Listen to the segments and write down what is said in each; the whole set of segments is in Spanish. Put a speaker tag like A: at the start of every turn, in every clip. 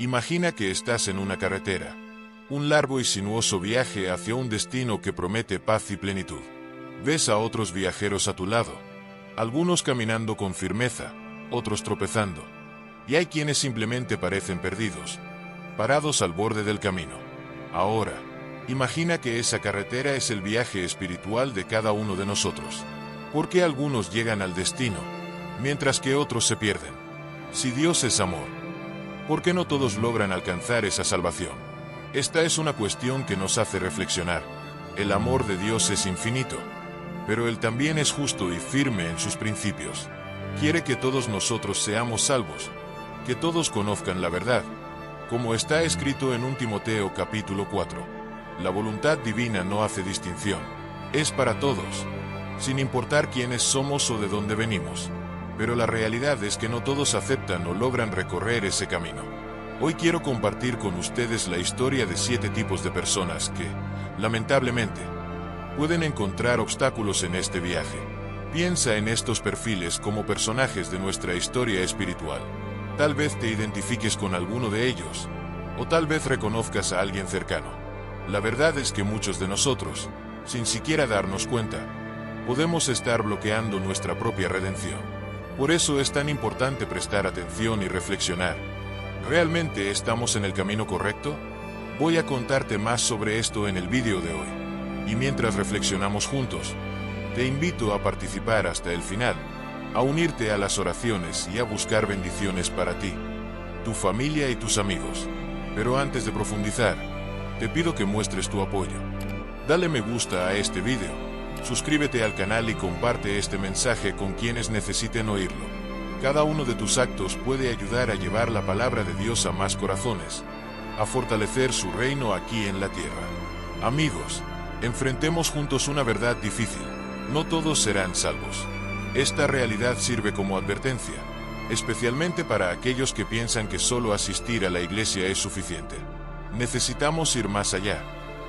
A: Imagina que estás en una carretera, un largo y sinuoso viaje hacia un destino que promete paz y plenitud. Ves a otros viajeros a tu lado, algunos caminando con firmeza, otros tropezando, y hay quienes simplemente parecen perdidos, parados al borde del camino. Ahora, imagina que esa carretera es el viaje espiritual de cada uno de nosotros. ¿Por qué algunos llegan al destino, mientras que otros se pierden? Si Dios es amor, ¿por qué no todos logran alcanzar esa salvación? Esta es una cuestión que nos hace reflexionar. El amor de Dios es infinito, pero Él también es justo y firme en sus principios. Quiere que todos nosotros seamos salvos, que todos conozcan la verdad, como está escrito en 1 Timoteo capítulo 4. La voluntad divina no hace distinción, es para todos, sin importar quiénes somos o de dónde venimos. Pero la realidad es que no todos aceptan o logran recorrer ese camino. Hoy quiero compartir con ustedes la historia de 7 tipos de personas que, lamentablemente, pueden encontrar obstáculos en este viaje. Piensa en estos perfiles como personajes de nuestra historia espiritual. Tal vez te identifiques con alguno de ellos, o tal vez reconozcas a alguien cercano. La verdad es que muchos de nosotros, sin siquiera darnos cuenta, podemos estar bloqueando nuestra propia redención. Por eso es tan importante prestar atención y reflexionar. ¿Realmente estamos en el camino correcto? Voy a contarte más sobre esto en el vídeo de hoy. Y mientras reflexionamos juntos, te invito a participar hasta el final, a unirte a las oraciones y a buscar bendiciones para ti, tu familia y tus amigos. Pero antes de profundizar, te pido que muestres tu apoyo. Dale me gusta a este vídeo, suscríbete al canal y comparte este mensaje con quienes necesiten oírlo. Cada uno de tus actos puede ayudar a llevar la palabra de Dios a más corazones, a fortalecer su reino aquí en la tierra. Amigos, enfrentemos juntos una verdad difícil. No todos serán salvos. Esta realidad sirve como advertencia, especialmente para aquellos que piensan que solo asistir a la iglesia es suficiente. Necesitamos ir más allá.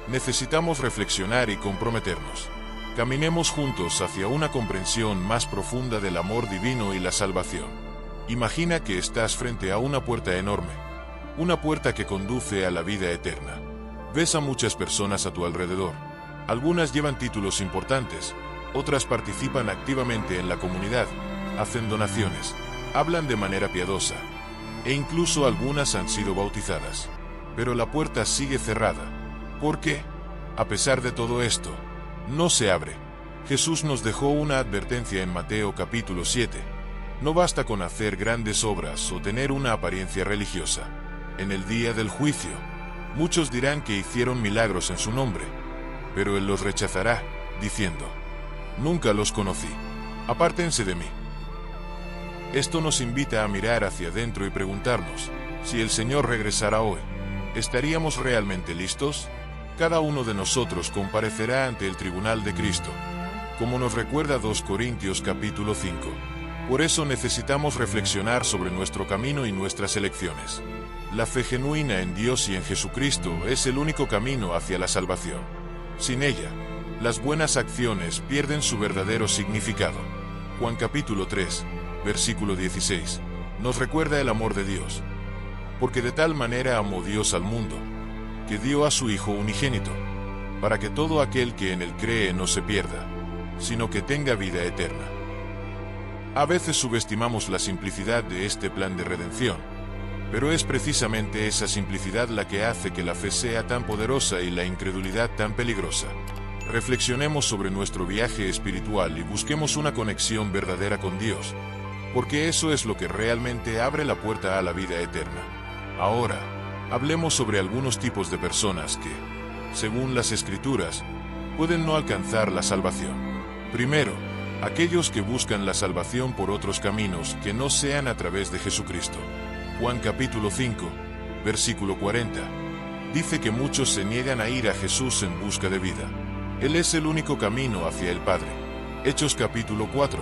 A: Necesitamos reflexionar y comprometernos. Caminemos juntos hacia una comprensión más profunda del amor divino y la salvación. Imagina que estás frente a una puerta enorme, una puerta que conduce a la vida eterna. Ves a muchas personas a tu alrededor. Algunas llevan títulos importantes, otras participan activamente en la comunidad, hacen donaciones, hablan de manera piadosa, e incluso algunas han sido bautizadas. Pero la puerta sigue cerrada. ¿Por qué? A pesar de todo esto, no se abre. Jesús nos dejó una advertencia en Mateo capítulo 7. No basta con hacer grandes obras o tener una apariencia religiosa. En el día del juicio, muchos dirán que hicieron milagros en su nombre, pero Él los rechazará, diciendo: nunca los conocí. Apártense de mí. Esto nos invita a mirar hacia adentro y preguntarnos, si el Señor regresara hoy, ¿estaríamos realmente listos? Cada uno de nosotros comparecerá ante el tribunal de Cristo, como nos recuerda 2 Corintios capítulo 5. Por eso necesitamos reflexionar sobre nuestro camino y nuestras elecciones. La fe genuina en Dios y en Jesucristo es el único camino hacia la salvación. Sin ella, las buenas acciones pierden su verdadero significado. Juan capítulo 3, versículo 16, nos recuerda el amor de Dios. Porque de tal manera amó Dios al mundo, que dio a su Hijo unigénito, para que todo aquel que en Él cree no se pierda, sino que tenga vida eterna. A veces subestimamos la simplicidad de este plan de redención, pero es precisamente esa simplicidad la que hace que la fe sea tan poderosa y la incredulidad tan peligrosa. Reflexionemos sobre nuestro viaje espiritual y busquemos una conexión verdadera con Dios, porque eso es lo que realmente abre la puerta a la vida eterna. Ahora, hablemos sobre algunos tipos de personas que, según las Escrituras, pueden no alcanzar la salvación. Primero, aquellos que buscan la salvación por otros caminos que no sean a través de Jesucristo. Juan capítulo 5, versículo 40, dice que muchos se niegan a ir a Jesús en busca de vida. Él es el único camino hacia el Padre. Hechos capítulo 4,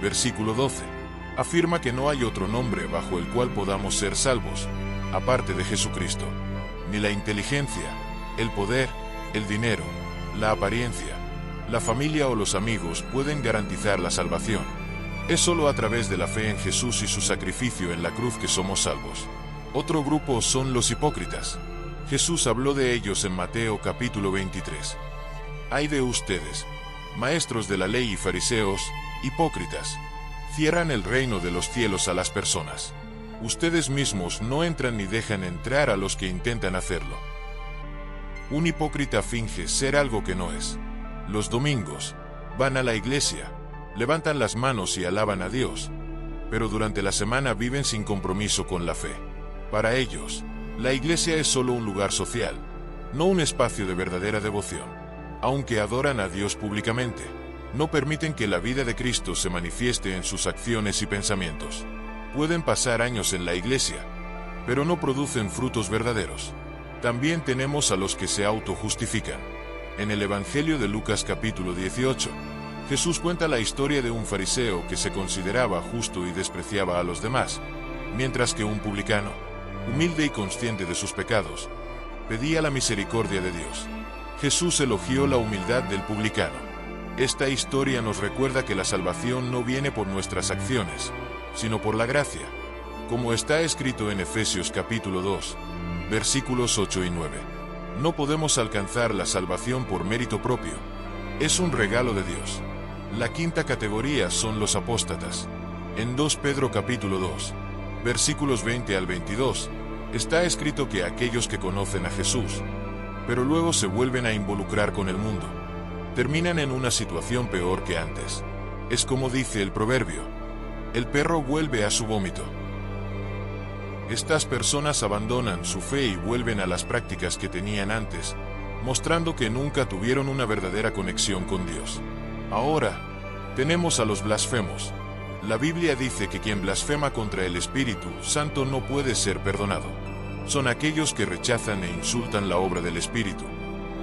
A: versículo 12, afirma que no hay otro nombre bajo el cual podamos ser salvos, aparte de Jesucristo. Ni la inteligencia, el poder, el dinero, la apariencia, la familia o los amigos pueden garantizar la salvación. Es solo a través de la fe en Jesús y su sacrificio en la cruz que somos salvos. Otro grupo son los hipócritas. Jesús habló de ellos en Mateo capítulo 23. Ay de ustedes, maestros de la ley y fariseos, hipócritas, cierran el reino de los cielos a las personas. Ustedes mismos no entran ni dejan entrar a los que intentan hacerlo. Un hipócrita finge ser algo que no es. Los domingos, van a la iglesia, levantan las manos y alaban a Dios, pero durante la semana viven sin compromiso con la fe. Para ellos, la iglesia es solo un lugar social, no un espacio de verdadera devoción. Aunque adoran a Dios públicamente, no permiten que la vida de Cristo se manifieste en sus acciones y pensamientos. Pueden pasar años en la iglesia, pero no producen frutos verdaderos. También tenemos a los que se autojustifican. En el Evangelio de Lucas capítulo 18, Jesús cuenta la historia de un fariseo que se consideraba justo y despreciaba a los demás, mientras que un publicano, humilde y consciente de sus pecados, pedía la misericordia de Dios. Jesús elogió la humildad del publicano. Esta historia nos recuerda que la salvación no viene por nuestras acciones, sino por la gracia, como está escrito en Efesios capítulo 2, versículos 8 y 9. No podemos alcanzar la salvación por mérito propio. Es un regalo de Dios. La quinta categoría son los apóstatas. En 2 Pedro capítulo 2, versículos 20 al 22, está escrito que aquellos que conocen a Jesús, pero luego se vuelven a involucrar con el mundo, terminan en una situación peor que antes. Es como dice el proverbio: el perro vuelve a su vómito. Estas personas abandonan su fe y vuelven a las prácticas que tenían antes, mostrando que nunca tuvieron una verdadera conexión con Dios. Ahora, tenemos a los blasfemos. La Biblia dice que quien blasfema contra el Espíritu Santo no puede ser perdonado. Son aquellos que rechazan e insultan la obra del Espíritu,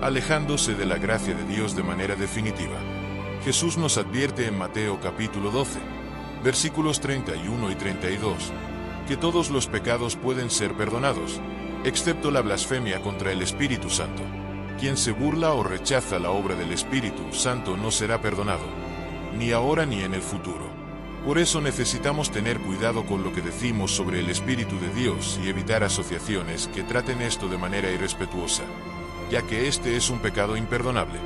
A: alejándose de la gracia de Dios de manera definitiva. Jesús nos advierte en Mateo capítulo 12, versículos 31 y 32, que todos los pecados pueden ser perdonados, excepto la blasfemia contra el Espíritu Santo. Quien se burla o rechaza la obra del Espíritu Santo no será perdonado, ni ahora ni en el futuro. Por eso necesitamos tener cuidado con lo que decimos sobre el Espíritu de Dios y evitar asociaciones que traten esto de manera irrespetuosa, ya que este es un pecado imperdonable.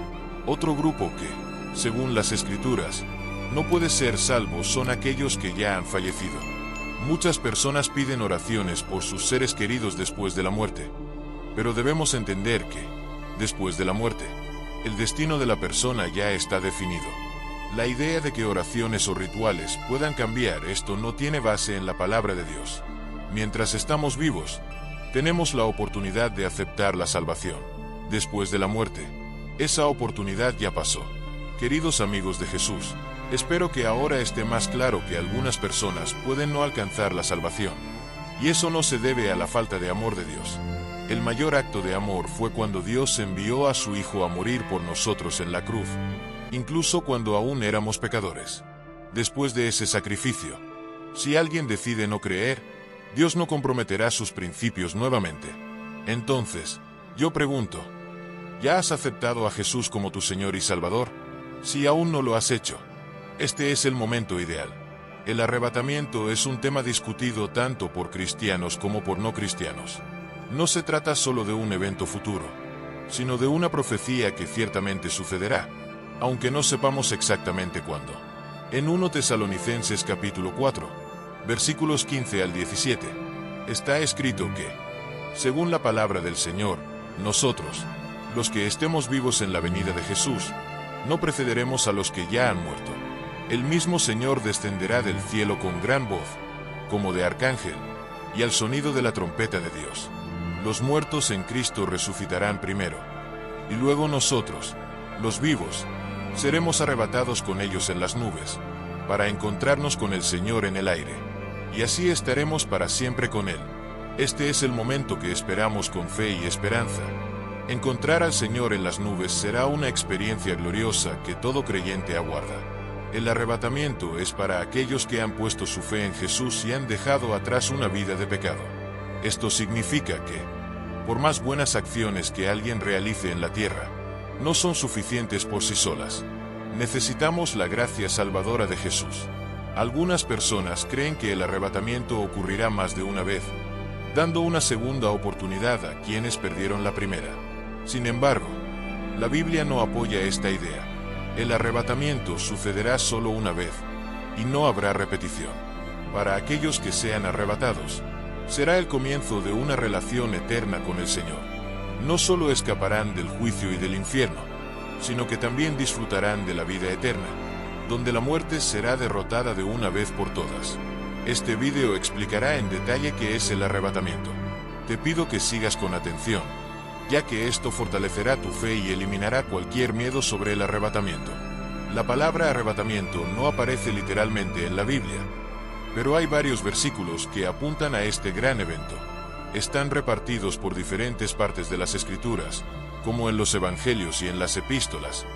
A: Otro grupo que, según las Escrituras, no puede ser salvo son aquellos que ya han fallecido. Muchas personas piden oraciones por sus seres queridos después de la muerte, pero debemos entender que, después de la muerte, el destino de la persona ya está definido. La idea de que oraciones o rituales puedan cambiar esto no tiene base en la palabra de Dios. Mientras estamos vivos, tenemos la oportunidad de aceptar la salvación. Después de la muerte, esa oportunidad ya pasó. Queridos amigos de Jesús, espero que ahora esté más claro que algunas personas pueden no alcanzar la salvación. Y eso no se debe a la falta de amor de Dios. El mayor acto de amor fue cuando Dios envió a su Hijo a morir por nosotros en la cruz, incluso cuando aún éramos pecadores. Después de ese sacrificio, si alguien decide no creer, Dios no comprometerá sus principios nuevamente. Entonces, yo pregunto, ¿ya has aceptado a Jesús como tu Señor y Salvador? Si aún no lo has hecho, este es el momento ideal. El arrebatamiento es un tema discutido tanto por cristianos como por no cristianos. No se trata solo de un evento futuro, sino de una profecía que ciertamente sucederá, aunque no sepamos exactamente cuándo. En 1 Tesalonicenses capítulo 4, versículos 15 al 17, está escrito que, según la palabra del Señor, nosotros, los que estemos vivos en la venida de Jesús, no precederemos a los que ya han muerto. El mismo Señor descenderá del cielo con gran voz, como de arcángel, y al sonido de la trompeta de Dios. Los muertos en Cristo resucitarán primero, y luego nosotros, los vivos, seremos arrebatados con ellos en las nubes, para encontrarnos con el Señor en el aire, y así estaremos para siempre con Él. Este es el momento que esperamos con fe y esperanza. Encontrar al Señor en las nubes será una experiencia gloriosa que todo creyente aguarda. El arrebatamiento es para aquellos que han puesto su fe en Jesús y han dejado atrás una vida de pecado. Esto significa que, por más buenas acciones que alguien realice en la tierra, no son suficientes por sí solas. Necesitamos la gracia salvadora de Jesús. Algunas personas creen que el arrebatamiento ocurrirá más de una vez, dando una segunda oportunidad a quienes perdieron la primera. Sin embargo, la Biblia no apoya esta idea. El arrebatamiento sucederá solo una vez, y no habrá repetición. Para aquellos que sean arrebatados, será el comienzo de una relación eterna con el Señor. No solo escaparán del juicio y del infierno, sino que también disfrutarán de la vida eterna, donde la muerte será derrotada de una vez por todas. Este video explicará en detalle qué es el arrebatamiento. Te pido que sigas con atención, ya que esto fortalecerá tu fe y eliminará cualquier miedo sobre el arrebatamiento. La palabra arrebatamiento no aparece literalmente en la Biblia, pero hay varios versículos que apuntan a este gran evento. Están repartidos por diferentes partes de las Escrituras, como en los Evangelios y en las Epístolas,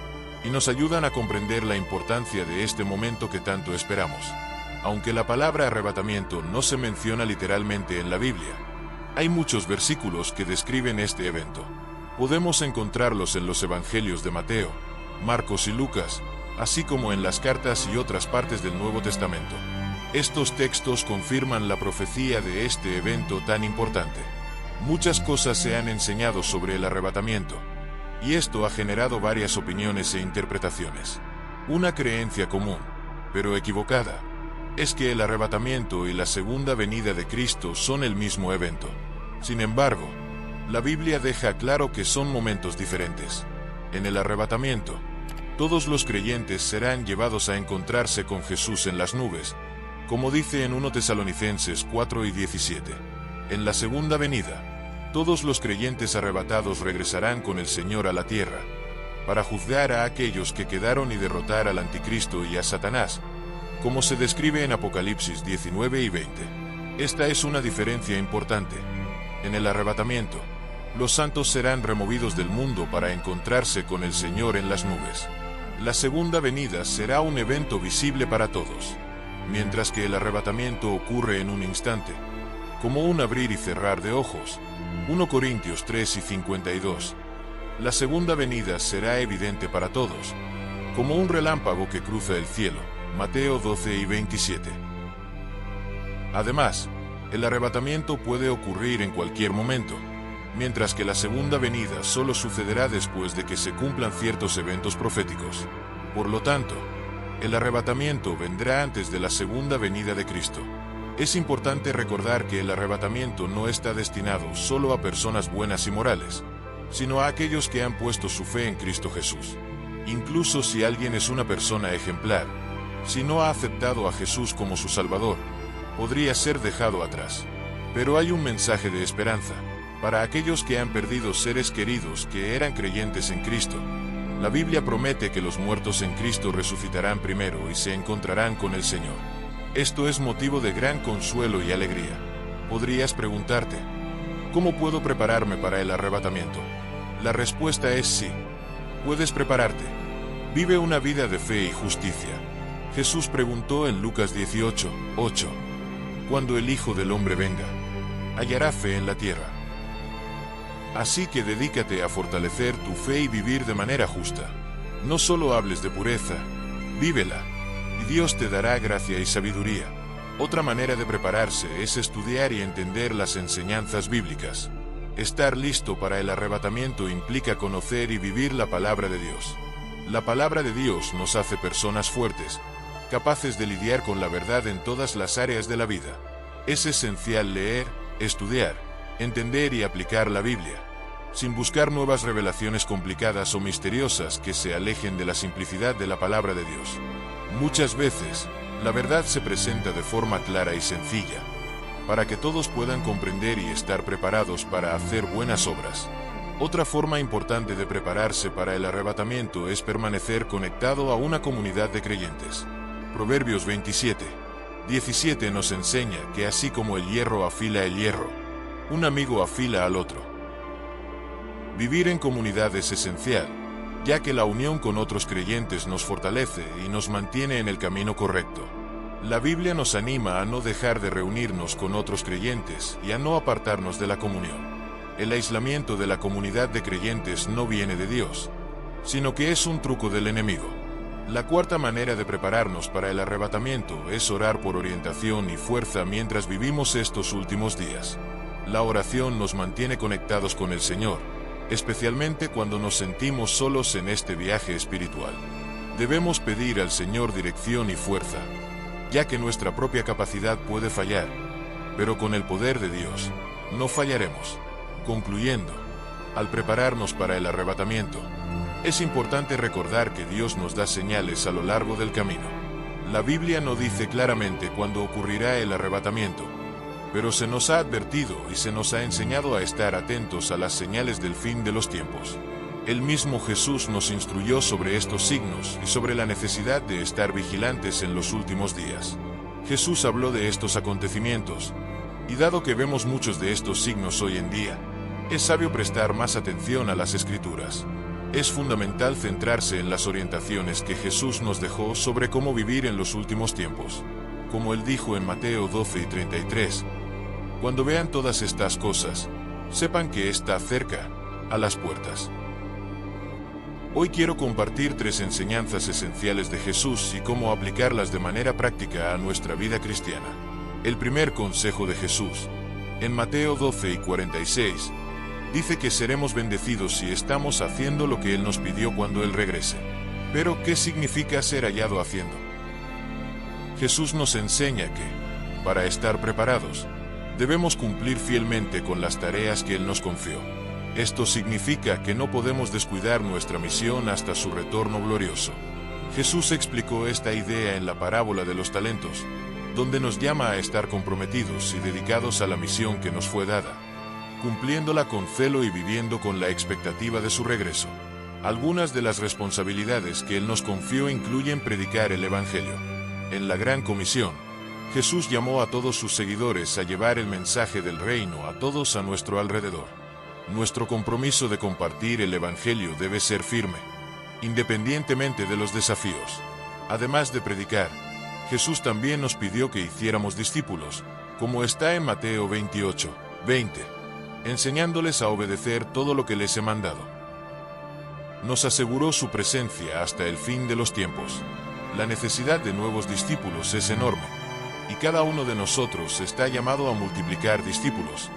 A: y nos ayudan a comprender la importancia de este momento que tanto esperamos. Aunque la palabra arrebatamiento no se menciona literalmente en la Biblia, hay muchos versículos que describen este evento. Podemos encontrarlos en los Evangelios de Mateo, Marcos y Lucas, así como en las cartas y otras partes del Nuevo Testamento. Estos textos confirman la profecía de este evento tan importante. Muchas cosas se han enseñado sobre el arrebatamiento, y esto ha generado varias opiniones e interpretaciones. Una creencia común, pero equivocada, es que el arrebatamiento y la segunda venida de Cristo son el mismo evento. Sin embargo, la Biblia deja claro que son momentos diferentes. En el arrebatamiento, todos los creyentes serán llevados a encontrarse con Jesús en las nubes, como dice en 1 Tesalonicenses 4:17. En la segunda venida, todos los creyentes arrebatados regresarán con el Señor a la tierra, para juzgar a aquellos que quedaron y derrotar al anticristo y a Satanás, como se describe en Apocalipsis 19 y 20. Esta es una diferencia importante. En el arrebatamiento, los santos serán removidos del mundo para encontrarse con el Señor en las nubes. La segunda venida será un evento visible para todos, mientras que el arrebatamiento ocurre en un instante, como un abrir y cerrar de ojos. 1 Corintios 3 y 52. La segunda venida será evidente para todos, como un relámpago que cruza el cielo. Mateo 12 y 27. Además, el arrebatamiento puede ocurrir en cualquier momento, mientras que la segunda venida solo sucederá después de que se cumplan ciertos eventos proféticos. Por lo tanto, el arrebatamiento vendrá antes de la segunda venida de Cristo. Es importante recordar que el arrebatamiento no está destinado solo a personas buenas y morales, sino a aquellos que han puesto su fe en Cristo Jesús. Incluso si alguien es una persona ejemplar, si no ha aceptado a Jesús como su Salvador, podría ser dejado atrás. Pero hay un mensaje de esperanza para aquellos que han perdido seres queridos que eran creyentes en Cristo. La Biblia promete que los muertos en Cristo resucitarán primero y se encontrarán con el Señor. Esto es motivo de gran consuelo y alegría. Podrías preguntarte, ¿cómo puedo prepararme para el arrebatamiento? La respuesta es sí. Puedes prepararte. Vive una vida de fe y justicia. Jesús preguntó en Lucas 18:8, cuando el Hijo del Hombre venga, ¿hallará fe en la tierra? Así que dedícate a fortalecer tu fe y vivir de manera justa. No solo hables de pureza, vívela, y Dios te dará gracia y sabiduría. Otra manera de prepararse es estudiar y entender las enseñanzas bíblicas. Estar listo para el arrebatamiento implica conocer y vivir la palabra de Dios. La palabra de Dios nos hace personas fuertes, capaces de lidiar con la verdad en todas las áreas de la vida. Es esencial leer, estudiar, entender y aplicar la Biblia, sin buscar nuevas revelaciones complicadas o misteriosas que se alejen de la simplicidad de la palabra de Dios. Muchas veces, la verdad se presenta de forma clara y sencilla, para que todos puedan comprender y estar preparados para hacer buenas obras. Otra forma importante de prepararse para el arrebatamiento es permanecer conectado a una comunidad de creyentes. Proverbios 27:17 nos enseña que así como el hierro afila el hierro, un amigo afila al otro. Vivir en comunidad es esencial, ya que la unión con otros creyentes nos fortalece y nos mantiene en el camino correcto. La Biblia nos anima a no dejar de reunirnos con otros creyentes y a no apartarnos de la comunión. El aislamiento de la comunidad de creyentes no viene de Dios, sino que es un truco del enemigo. La cuarta manera de prepararnos para el arrebatamiento es orar por orientación y fuerza mientras vivimos estos últimos días. La oración nos mantiene conectados con el Señor, especialmente cuando nos sentimos solos en este viaje espiritual. Debemos pedir al Señor dirección y fuerza, ya que nuestra propia capacidad puede fallar, pero con el poder de Dios, no fallaremos. Concluyendo, al prepararnos para el arrebatamiento, es importante recordar que Dios nos da señales a lo largo del camino. La Biblia no dice claramente cuándo ocurrirá el arrebatamiento, pero se nos ha advertido y se nos ha enseñado a estar atentos a las señales del fin de los tiempos. El mismo Jesús nos instruyó sobre estos signos y sobre la necesidad de estar vigilantes en los últimos días. Jesús habló de estos acontecimientos, y dado que vemos muchos de estos signos hoy en día, es sabio prestar más atención a las Escrituras. Es fundamental centrarse en las orientaciones que Jesús nos dejó sobre cómo vivir en los últimos tiempos. Como Él dijo en Mateo 12:33, cuando vean todas estas cosas, sepan que está cerca, a las puertas. Hoy quiero compartir 3 enseñanzas esenciales de Jesús y cómo aplicarlas de manera práctica a nuestra vida cristiana. El primer consejo de Jesús, en Mateo 12:46, dice que seremos bendecidos si estamos haciendo lo que Él nos pidió cuando Él regrese. Pero, ¿qué significa ser hallado haciendo? Jesús nos enseña que, para estar preparados, debemos cumplir fielmente con las tareas que Él nos confió. Esto significa que no podemos descuidar nuestra misión hasta su retorno glorioso. Jesús explicó esta idea en la parábola de los talentos, donde nos llama a estar comprometidos y dedicados a la misión que nos fue dada, cumpliéndola con celo y viviendo con la expectativa de su regreso. Algunas de las responsabilidades que Él nos confió incluyen predicar el Evangelio. En la Gran Comisión, Jesús llamó a todos sus seguidores a llevar el mensaje del reino a todos a nuestro alrededor. Nuestro compromiso de compartir el Evangelio debe ser firme, independientemente de los desafíos. Además de predicar, Jesús también nos pidió que hiciéramos discípulos, como está en Mateo 28:20. Enseñándoles a obedecer todo lo que les he mandado. Nos aseguró su presencia hasta el fin de los tiempos. La necesidad de nuevos discípulos es enorme, y cada uno de nosotros está llamado a multiplicar discípulos,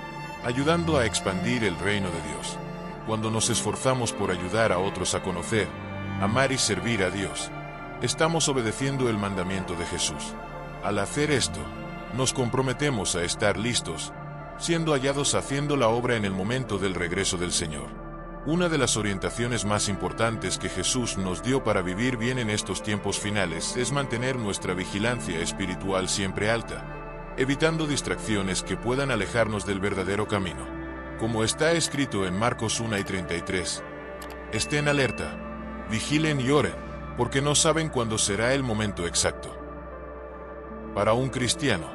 A: ayudando a expandir el reino de Dios. Cuando nos esforzamos por ayudar a otros a conocer, amar y servir a Dios, estamos obedeciendo el mandamiento de Jesús. Al hacer esto, nos comprometemos a estar listos, siendo hallados haciendo la obra en el momento del regreso del Señor. Una de las orientaciones más importantes que Jesús nos dio para vivir bien en estos tiempos finales es mantener nuestra vigilancia espiritual siempre alta, evitando distracciones que puedan alejarnos del verdadero camino. Como está escrito en Marcos 1:33, estén alerta, vigilen y oren, porque no saben cuándo será el momento exacto. Para un cristiano,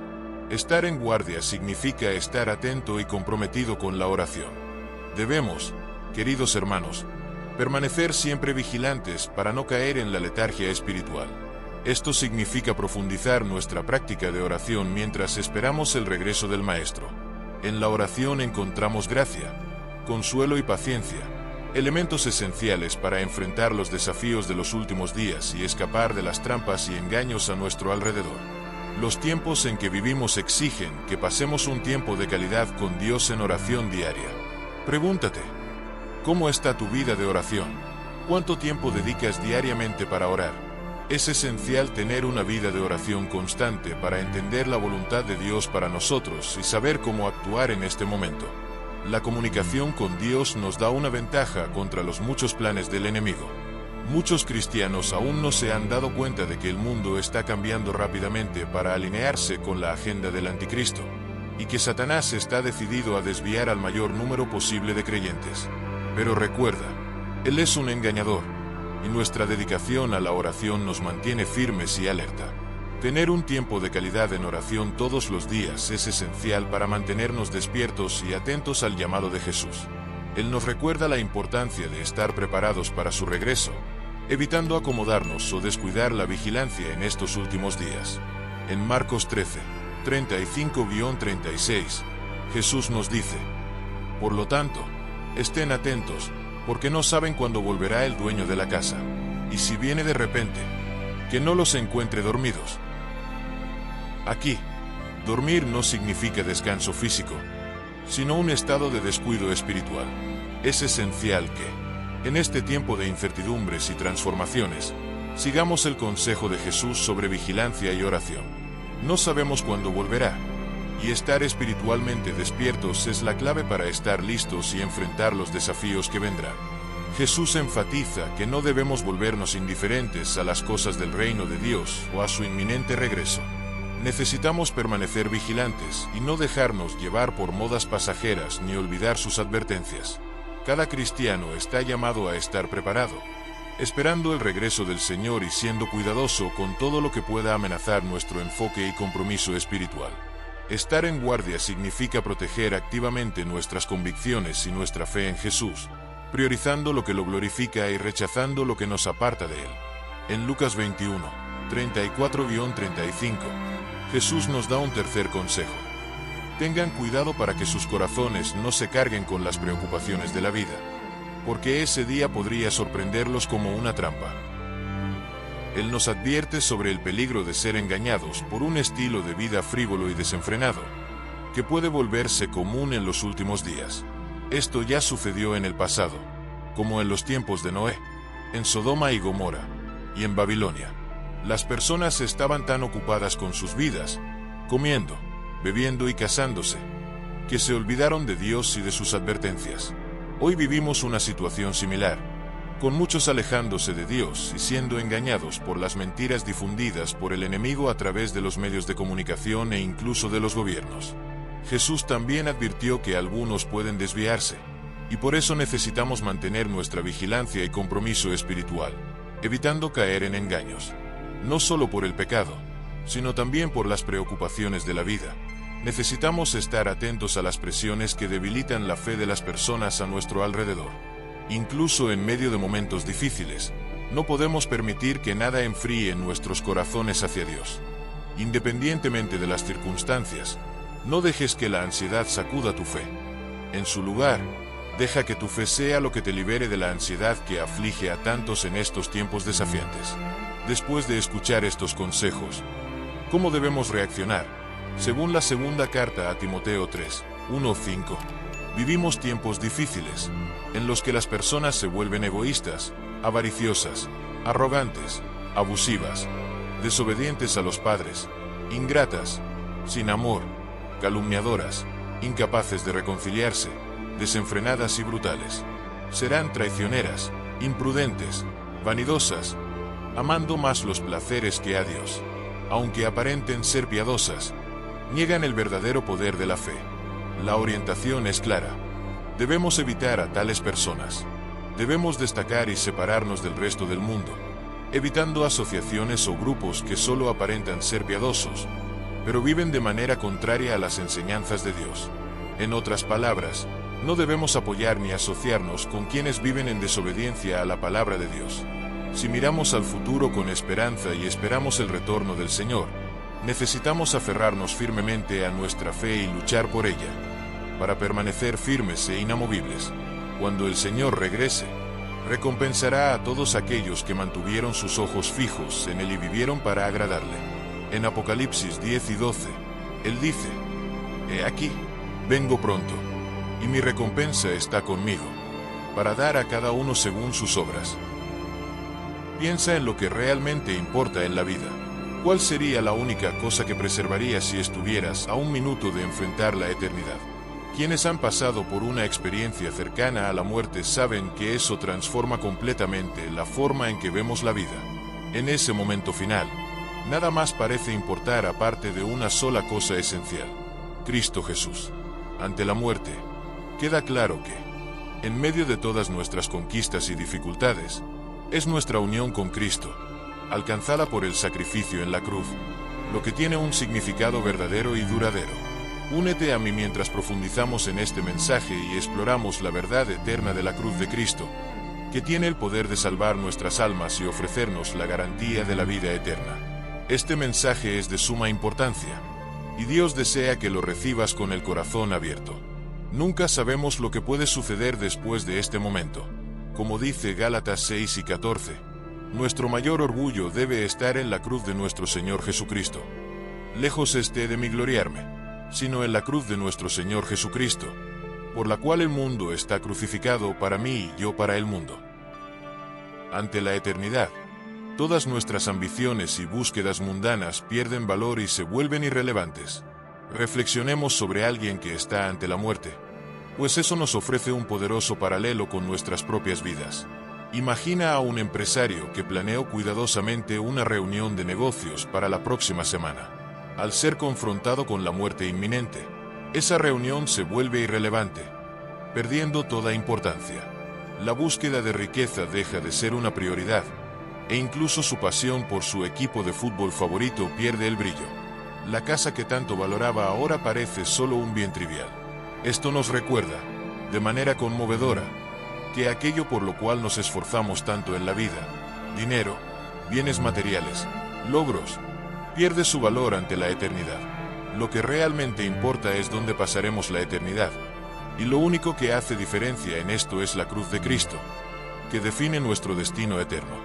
A: estar en guardia significa estar atento y comprometido con la oración. Debemos, queridos hermanos, permanecer siempre vigilantes para no caer en la letargia espiritual. Esto significa profundizar nuestra práctica de oración mientras esperamos el regreso del Maestro. En la oración encontramos gracia, consuelo y paciencia, elementos esenciales para enfrentar los desafíos de los últimos días y escapar de las trampas y engaños a nuestro alrededor. Los tiempos en que vivimos exigen que pasemos un tiempo de calidad con Dios en oración diaria. Pregúntate, ¿cómo está tu vida de oración? ¿Cuánto tiempo dedicas diariamente para orar? Es esencial tener una vida de oración constante para entender la voluntad de Dios para nosotros y saber cómo actuar en este momento. La comunicación con Dios nos da una ventaja contra los muchos planes del enemigo. Muchos cristianos aún no se han dado cuenta de que el mundo está cambiando rápidamente para alinearse con la agenda del anticristo, y que Satanás está decidido a desviar al mayor número posible de creyentes. Pero recuerda, Él es un engañador, y nuestra dedicación a la oración nos mantiene firmes y alerta. Tener un tiempo de calidad en oración todos los días es esencial para mantenernos despiertos y atentos al llamado de Jesús. Él nos recuerda la importancia de estar preparados para su regreso, evitando acomodarnos o descuidar la vigilancia en estos últimos días. En Marcos 13:35-36, Jesús nos dice, por lo tanto, estén atentos, porque no saben cuándo volverá el dueño de la casa, y si viene de repente, que no los encuentre dormidos. Aquí, dormir no significa descanso físico, sino un estado de descuido espiritual. Es esencial que, en este tiempo de incertidumbres y transformaciones, sigamos el consejo de Jesús sobre vigilancia y oración. No sabemos cuándo volverá, y estar espiritualmente despiertos es la clave para estar listos y enfrentar los desafíos que vendrán. Jesús enfatiza que no debemos volvernos indiferentes a las cosas del reino de Dios o a su inminente regreso. Necesitamos permanecer vigilantes y no dejarnos llevar por modas pasajeras ni olvidar sus advertencias. Cada cristiano está llamado a estar preparado, esperando el regreso del Señor y siendo cuidadoso con todo lo que pueda amenazar nuestro enfoque y compromiso espiritual. Estar en guardia significa proteger activamente nuestras convicciones y nuestra fe en Jesús, priorizando lo que lo glorifica y rechazando lo que nos aparta de Él. En Lucas 21, 34-35, Jesús nos da un tercer consejo. Tengan cuidado para que sus corazones no se carguen con las preocupaciones de la vida, porque ese día podría sorprenderlos como una trampa. Él nos advierte sobre el peligro de ser engañados por un estilo de vida frívolo y desenfrenado, que puede volverse común en los últimos días. Esto ya sucedió en el pasado, como en los tiempos de Noé, en Sodoma y Gomorra, y en Babilonia. Las personas estaban tan ocupadas con sus vidas, comiendo, bebiendo y casándose, que se olvidaron de Dios y de sus advertencias. Hoy vivimos una situación similar, con muchos alejándose de Dios y siendo engañados por las mentiras difundidas por el enemigo a través de los medios de comunicación e incluso de los gobiernos. Jesús también advirtió que algunos pueden desviarse, y por eso necesitamos mantener nuestra vigilancia y compromiso espiritual, evitando caer en engaños. No solo por el pecado, sino también por las preocupaciones de la vida. Necesitamos estar atentos a las presiones que debilitan la fe de las personas a nuestro alrededor. Incluso en medio de momentos difíciles, no podemos permitir que nada enfríe nuestros corazones hacia Dios. Independientemente de las circunstancias, no dejes que la ansiedad sacuda tu fe. En su lugar, deja que tu fe sea lo que te libere de la ansiedad que aflige a tantos en estos tiempos desafiantes. Después de escuchar estos consejos, ¿cómo debemos reaccionar? Según la segunda carta a Timoteo 3, 1-5, vivimos tiempos difíciles, en los que las personas se vuelven egoístas, avariciosas, arrogantes, abusivas, desobedientes a los padres, ingratas, sin amor, calumniadoras, incapaces de reconciliarse, desenfrenadas y brutales. Serán traicioneras, imprudentes, vanidosas, amando más los placeres que a Dios. Aunque aparenten ser piadosas, niegan el verdadero poder de la fe. La orientación es clara. Debemos evitar a tales personas. Debemos destacar y separarnos del resto del mundo, evitando asociaciones o grupos que solo aparentan ser piadosos, pero viven de manera contraria a las enseñanzas de Dios. En otras palabras, no debemos apoyar ni asociarnos con quienes viven en desobediencia a la palabra de Dios. Si miramos al futuro con esperanza y esperamos el retorno del Señor, necesitamos aferrarnos firmemente a nuestra fe y luchar por ella, para permanecer firmes e inamovibles. Cuando el Señor regrese, recompensará a todos aquellos que mantuvieron sus ojos fijos en Él y vivieron para agradarle. En Apocalipsis 10 y 12, Él dice: He aquí, vengo pronto, y mi recompensa está conmigo, para dar a cada uno según sus obras. Piensa en lo que realmente importa en la vida. ¿Cuál sería la única cosa que preservarías si estuvieras a un minuto de enfrentar la eternidad? Quienes han pasado por una experiencia cercana a la muerte saben que eso transforma completamente la forma en que vemos la vida. En ese momento final, nada más parece importar aparte de una sola cosa esencial: Cristo Jesús. Ante la muerte, queda claro que, en medio de todas nuestras conquistas y dificultades, es nuestra unión con Cristo, alcanzada por el sacrificio en la cruz, lo que tiene un significado verdadero y duradero. Únete a mí mientras profundizamos en este mensaje y exploramos la verdad eterna de la cruz de Cristo, que tiene el poder de salvar nuestras almas y ofrecernos la garantía de la vida eterna. Este mensaje es de suma importancia, y Dios desea que lo recibas con el corazón abierto. Nunca sabemos lo que puede suceder después de este momento. Como dice Gálatas 6 y 14, nuestro mayor orgullo debe estar en la cruz de nuestro Señor Jesucristo. Lejos esté de mí gloriarme, sino en la cruz de nuestro Señor Jesucristo, por la cual el mundo está crucificado para mí y yo para el mundo. Ante la eternidad, todas nuestras ambiciones y búsquedas mundanas pierden valor y se vuelven irrelevantes. Reflexionemos sobre alguien que está ante la muerte, pues eso nos ofrece un poderoso paralelo con nuestras propias vidas. Imagina a un empresario que planeó cuidadosamente una reunión de negocios para la próxima semana. Al ser confrontado con la muerte inminente, esa reunión se vuelve irrelevante, perdiendo toda importancia. La búsqueda de riqueza deja de ser una prioridad, e incluso su pasión por su equipo de fútbol favorito pierde el brillo. La casa que tanto valoraba ahora parece solo un bien trivial. Esto nos recuerda, de manera conmovedora, que aquello por lo cual nos esforzamos tanto en la vida, dinero, bienes materiales, logros, pierde su valor ante la eternidad. Lo que realmente importa es dónde pasaremos la eternidad, y lo único que hace diferencia en esto es la cruz de Cristo, que define nuestro destino eterno.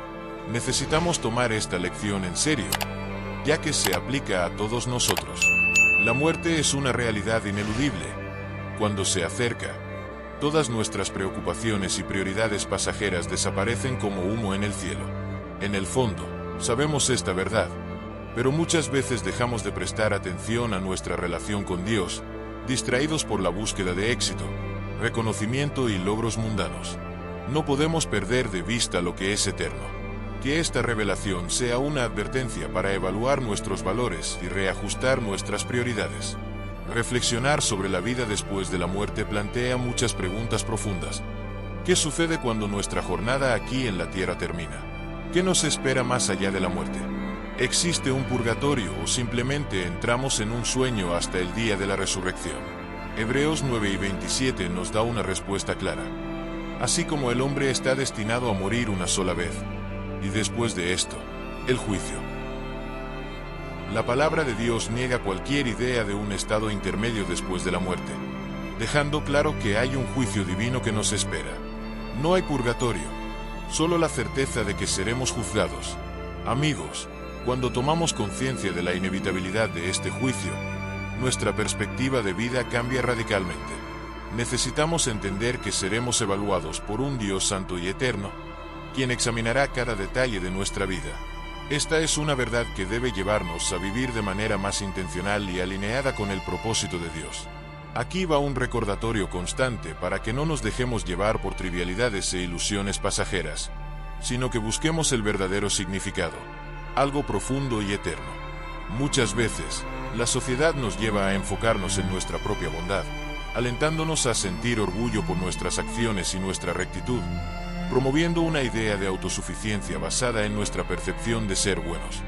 A: Necesitamos tomar esta lección en serio, ya que se aplica a todos nosotros. La muerte es una realidad ineludible. Cuando se acerca, todas nuestras preocupaciones y prioridades pasajeras desaparecen como humo en el cielo. En el fondo, sabemos esta verdad, pero muchas veces dejamos de prestar atención a nuestra relación con Dios, distraídos por la búsqueda de éxito, reconocimiento y logros mundanos. No podemos perder de vista lo que es eterno. Que esta revelación sea una advertencia para evaluar nuestros valores y reajustar nuestras prioridades. Reflexionar sobre la vida después de la muerte plantea muchas preguntas profundas. ¿Qué sucede cuando nuestra jornada aquí en la tierra termina? ¿Qué nos espera más allá de la muerte? ¿Existe un purgatorio o simplemente entramos en un sueño hasta el día de la resurrección? Hebreos 9:27 nos da una respuesta clara. Así como el hombre está destinado a morir una sola vez, y después de esto, el juicio. La palabra de Dios niega cualquier idea de un estado intermedio después de la muerte, dejando claro que hay un juicio divino que nos espera. No hay purgatorio, solo la certeza de que seremos juzgados. Amigos, cuando tomamos conciencia de la inevitabilidad de este juicio, nuestra perspectiva de vida cambia radicalmente. Necesitamos entender que seremos evaluados por un Dios santo y eterno, quien examinará cada detalle de nuestra vida. Esta es una verdad que debe llevarnos a vivir de manera más intencional y alineada con el propósito de Dios. Aquí va un recordatorio constante para que no nos dejemos llevar por trivialidades e ilusiones pasajeras, sino que busquemos el verdadero significado, algo profundo y eterno. Muchas veces, la sociedad nos lleva a enfocarnos en nuestra propia bondad, alentándonos a sentir orgullo por nuestras acciones y nuestra rectitud, promoviendo una idea de autosuficiencia basada en nuestra percepción de ser buenos.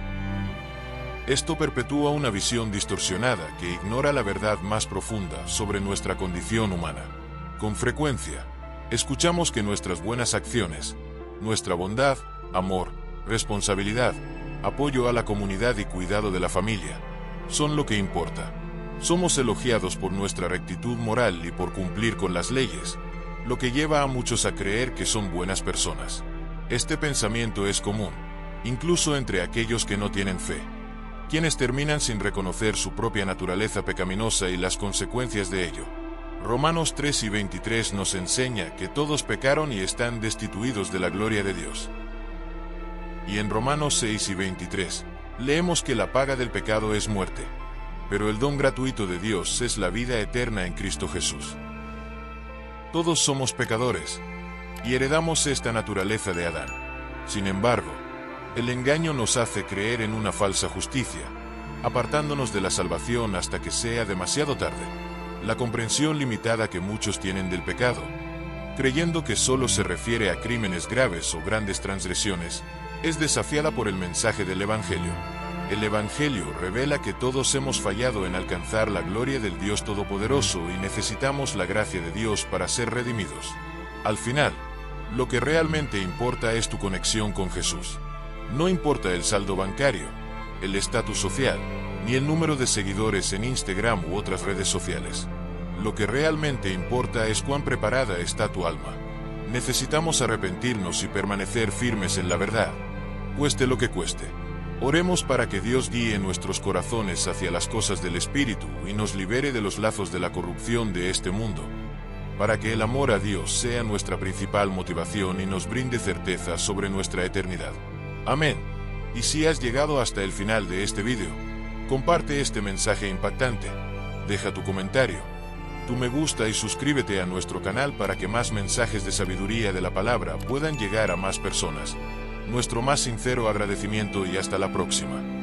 A: Esto perpetúa una visión distorsionada que ignora la verdad más profunda sobre nuestra condición humana. Con frecuencia, escuchamos que nuestras buenas acciones, nuestra bondad, amor, responsabilidad, apoyo a la comunidad y cuidado de la familia, son lo que importa. Somos elogiados por nuestra rectitud moral y por cumplir con las leyes, lo que lleva a muchos a creer que son buenas personas. Este pensamiento es común, incluso entre aquellos que no tienen fe, quienes terminan sin reconocer su propia naturaleza pecaminosa y las consecuencias de ello. Romanos 3:23 nos enseña que todos pecaron y están destituidos de la gloria de Dios. Y en Romanos 6:23, leemos que la paga del pecado es muerte, pero el don gratuito de Dios es la vida eterna en Cristo Jesús. Todos somos pecadores, y heredamos esta naturaleza de Adán. Sin embargo, el engaño nos hace creer en una falsa justicia, apartándonos de la salvación hasta que sea demasiado tarde. La comprensión limitada que muchos tienen del pecado, creyendo que solo se refiere a crímenes graves o grandes transgresiones, es desafiada por el mensaje del Evangelio. El Evangelio revela que todos hemos fallado en alcanzar la gloria del Dios Todopoderoso y necesitamos la gracia de Dios para ser redimidos. Al final, lo que realmente importa es tu conexión con Jesús. No importa el saldo bancario, el estatus social, ni el número de seguidores en Instagram u otras redes sociales. Lo que realmente importa es cuán preparada está tu alma. Necesitamos arrepentirnos y permanecer firmes en la verdad, cueste lo que cueste. Oremos para que Dios guíe nuestros corazones hacia las cosas del Espíritu y nos libere de los lazos de la corrupción de este mundo, para que el amor a Dios sea nuestra principal motivación y nos brinde certeza sobre nuestra eternidad. Amén. Y si has llegado hasta el final de este video, comparte este mensaje impactante, deja tu comentario, tu me gusta y suscríbete a nuestro canal para que más mensajes de sabiduría de la palabra puedan llegar a más personas. Nuestro más sincero agradecimiento y hasta la próxima.